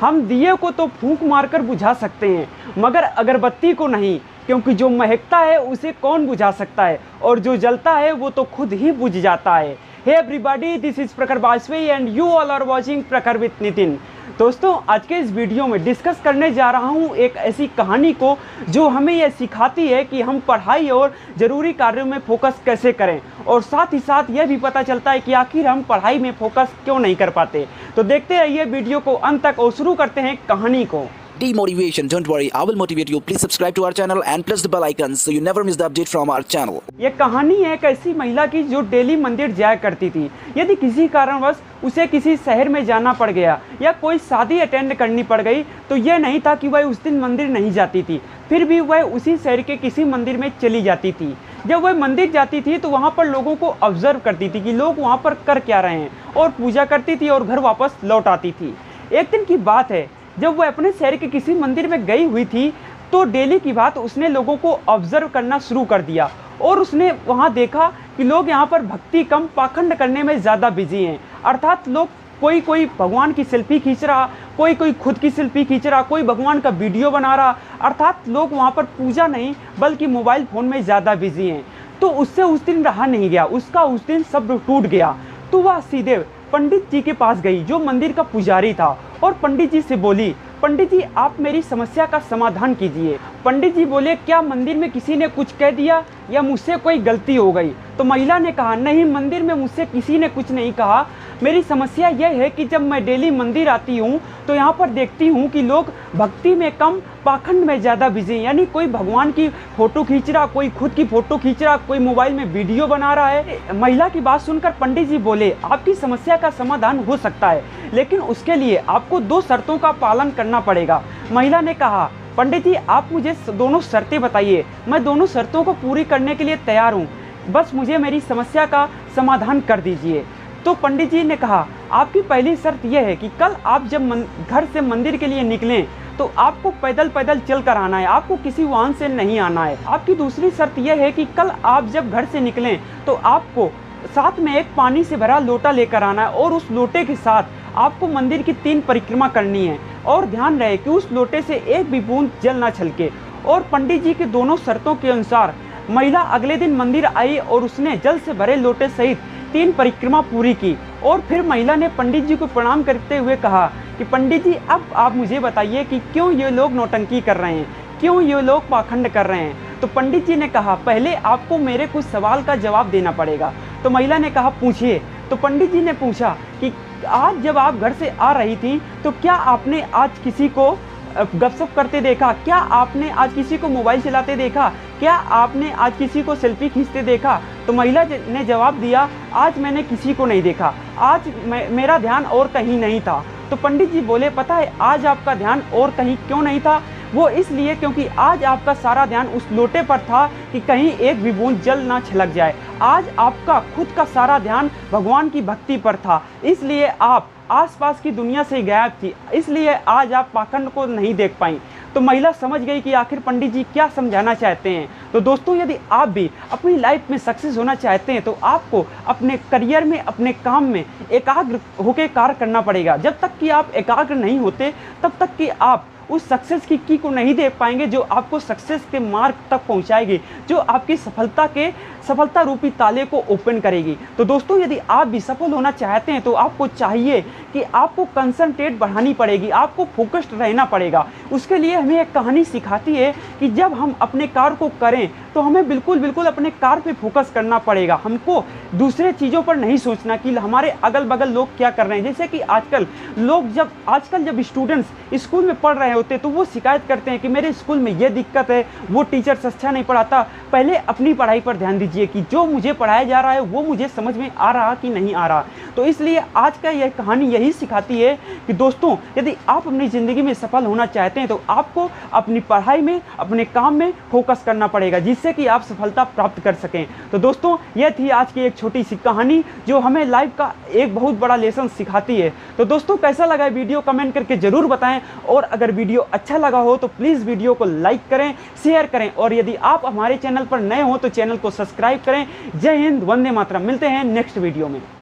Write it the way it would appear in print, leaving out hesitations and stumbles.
हम दिए को तो फूंक मारकर बुझा सकते हैं मगर अगरबत्ती को नहीं, क्योंकि जो महकता है उसे कौन बुझा सकता है और जो जलता है वो तो खुद ही बुझ जाता है। Hey everybody, this is Prakhar Bajpai and you all are watching Prakhar with Nitin. दोस्तों, आज के इस वीडियो में डिस्कस करने जा रहा हूं एक ऐसी कहानी को जो हमें यह सिखाती है कि हम पढ़ाई और ज़रूरी कार्यों में फोकस कैसे करें, और साथ ही साथ यह भी पता चलता है कि आखिर हम पढ़ाई में फोकस क्यों नहीं कर पाते। तो देखते रहिए वीडियो को अंत तक और शुरू करते हैं कहानी को। Demotivation, don't worry, I will motivate you. Please subscribe to our channel and press the bell icon so you never miss the update from our channel. ये कहानी है एक ऐसी महिला की जो डेली मंदिर जाया करती थी। यदि किसी कारणवश उसे किसी शहर में जाना पड़ गया या कोई शादी अटेंड करनी पड़ गई तो यह नहीं था कि वह उस दिन मंदिर नहीं जाती थी, फिर भी वह उसी शहर के किसी मंदिर में चली जाती थी। जब वह मंदिर जाती थी तो वहाँ पर लोगों को ऑब्जर्व करती थी कि लोग वहाँ पर कर क्या रहे हैं, और पूजा करती थी और घर वापस लौट आती थी। एक दिन की बात है, जब वह अपने शहर के किसी मंदिर में गई हुई थी तो डेली की बात उसने लोगों को ऑब्जर्व करना शुरू कर दिया, और उसने वहाँ देखा कि लोग यहाँ पर भक्ति कम पाखंड करने में ज़्यादा बिजी हैं। अर्थात लोग कोई भगवान की सेल्फी खींच रहा, कोई खुद की सेल्फी खींच रहा, कोई भगवान का वीडियो बना रहा। अर्थात लोग वहाँ पर पूजा नहीं बल्कि मोबाइल फ़ोन में ज़्यादा बिजी हैं। तो उससे उस दिन रहा नहीं गया, उसका उस दिन सब्र टूट गया। तो वह सीधे पंडित जी के पास गई जो मंदिर का पुजारी था, और पंडित जी से बोली, पंडित जी आप मेरी समस्या का समाधान कीजिए। पंडित जी बोले, क्या मंदिर में किसी ने कुछ कह दिया या मुझसे कोई गलती हो गई? तो महिला ने कहा, नहीं, मंदिर में मुझसे किसी ने कुछ नहीं कहा। मेरी समस्या यह है कि जब मैं डेली मंदिर आती हूँ तो यहाँ पर देखती हूँ कि लोग भक्ति में कम पाखंड में ज़्यादा बिजी हैं। यानी कोई भगवान की फ़ोटो खींच रहा, कोई खुद की फ़ोटो खींच रहा, कोई मोबाइल में वीडियो बना रहा है। महिला की बात सुनकर पंडित जी बोले, आपकी समस्या का समाधान हो सकता है, लेकिन उसके लिए आपको 2 शर्तों का पालन करना पड़ेगा। महिला ने कहा, पंडित जी आप मुझे दोनों शर्तें बताइए, मैं दोनों शर्तों को पूरी करने के लिए तैयार हूँ, बस मुझे मेरी समस्या का समाधान कर दीजिए। तो पंडित जी ने कहा, आपकी पहली शर्त यह है कि कल आप जब घर से मंदिर के लिए निकलें तो आपको पैदल पैदल चल कर आना है, आपको किसी वाहन से नहीं आना है। आपकी दूसरी शर्त यह है कि कल आप जब घर से निकलें तो आपको साथ में एक पानी से भरा लोटा लेकर आना है, और उस लोटे के साथ आपको मंदिर की 3 परिक्रमा करनी है, और ध्यान रहे कि उस लोटे से एक भी बूंद जल ना छलके। और पंडित जी के दोनों शर्तों के अनुसार महिला अगले दिन मंदिर आई और उसने जल से भरे लोटे सहित 3 परिक्रमा पूरी की। और फिर महिला ने पंडित जी को प्रणाम करते हुए कहा कि पंडित जी अब आप मुझे बताइए कि क्यों ये लोग नौटंकी कर रहे हैं, क्यों ये लोग पाखंड कर रहे हैं। तो पंडित जी ने कहा, पहले आपको मेरे कुछ सवाल का जवाब देना पड़ेगा। तो महिला ने कहा, पूछिए। तो पंडित जी ने पूछा कि आज जब आप घर से आ रही थी तो क्या आपने आज किसी को गपशप करते देखा, क्या आपने आज किसी को मोबाइल चलाते देखा, क्या आपने आज किसी को सेल्फी खींचते देखा? तो महिला ने जवाब दिया, आज मैंने किसी को नहीं देखा, आज मेरा ध्यान और कहीं नहीं था। तो पंडित जी बोले, पता है आज आपका ध्यान और कहीं क्यों नहीं था? वो इसलिए क्योंकि आज आपका सारा ध्यान उस लोटे पर था कि कहीं एक भी बूंद जल ना छलक जाए। आज आपका खुद का सारा ध्यान भगवान की भक्ति पर था, इसलिए आप आसपास की दुनिया से गायब थी, इसलिए आज आप पाखंड को नहीं देख पाई। तो महिला समझ गई कि आखिर पंडित जी क्या समझाना चाहते हैं। तो दोस्तों, यदि आप भी अपनी लाइफ में सक्सेस होना चाहते हैं तो आपको अपने करियर में, अपने काम में एकाग्र होकर कार्य करना पड़ेगा। जब तक कि आप एकाग्र नहीं होते तब तक कि आप उस सक्सेस की को नहीं देख पाएंगे जो आपको सक्सेस के मार्ग तक पहुंचाएगी, जो आपकी सफलता रूपी ताले को ओपन करेगी। तो दोस्तों, यदि आप भी सफल होना चाहते हैं तो आपको चाहिए कि आपको कंसंट्रेट बढ़ानी पड़ेगी, आपको फोकस्ड रहना पड़ेगा। उसके लिए हमें एक कहानी सिखाती है कि जब हम अपने कार्य को करें तो हमें बिल्कुल अपने कार्य पे फोकस करना पड़ेगा। हमको दूसरे चीज़ों पर नहीं सोचना कि हमारे अगल बगल लोग क्या कर रहे हैं। जैसे कि आजकल जब स्टूडेंट्स स्कूल में पढ़ रहे होते तो वो शिकायत करते हैं कि मेरे स्कूल में ये दिक्कत है, वो टीचर्स अच्छा नहीं पढ़ाता। पहले अपनी पढ़ाई पर ध्यान दीजिए कि जो मुझे पढ़ाया जा रहा है वो मुझे समझ में आ रहा कि नहीं आ रहा। तो इसलिए आज का यह कहानी यही सिखाती है कि दोस्तों, यदि आप अपनी ज़िंदगी में सफल होना चाहते हैं तो आपको अपनी पढ़ाई में, अपने काम में फोकस करना पड़ेगा, जिससे कि आप सफलता प्राप्त कर सकें। तो दोस्तों, यह थी आज की एक छोटी सी कहानी जो हमें लाइफ का एक बहुत बड़ा लेसन सिखाती है। तो दोस्तों, कैसा लगा वीडियो कमेंट करके ज़रूर बताएं, और अगर वीडियो अच्छा लगा हो तो प्लीज़ वीडियो को लाइक करें, शेयर करें, और यदि आप हमारे चैनल पर नए हो तो चैनल को सब्सक्राइब करें। जय हिंद, वंदे मातरम। मिलते हैं नेक्स्ट वीडियो में।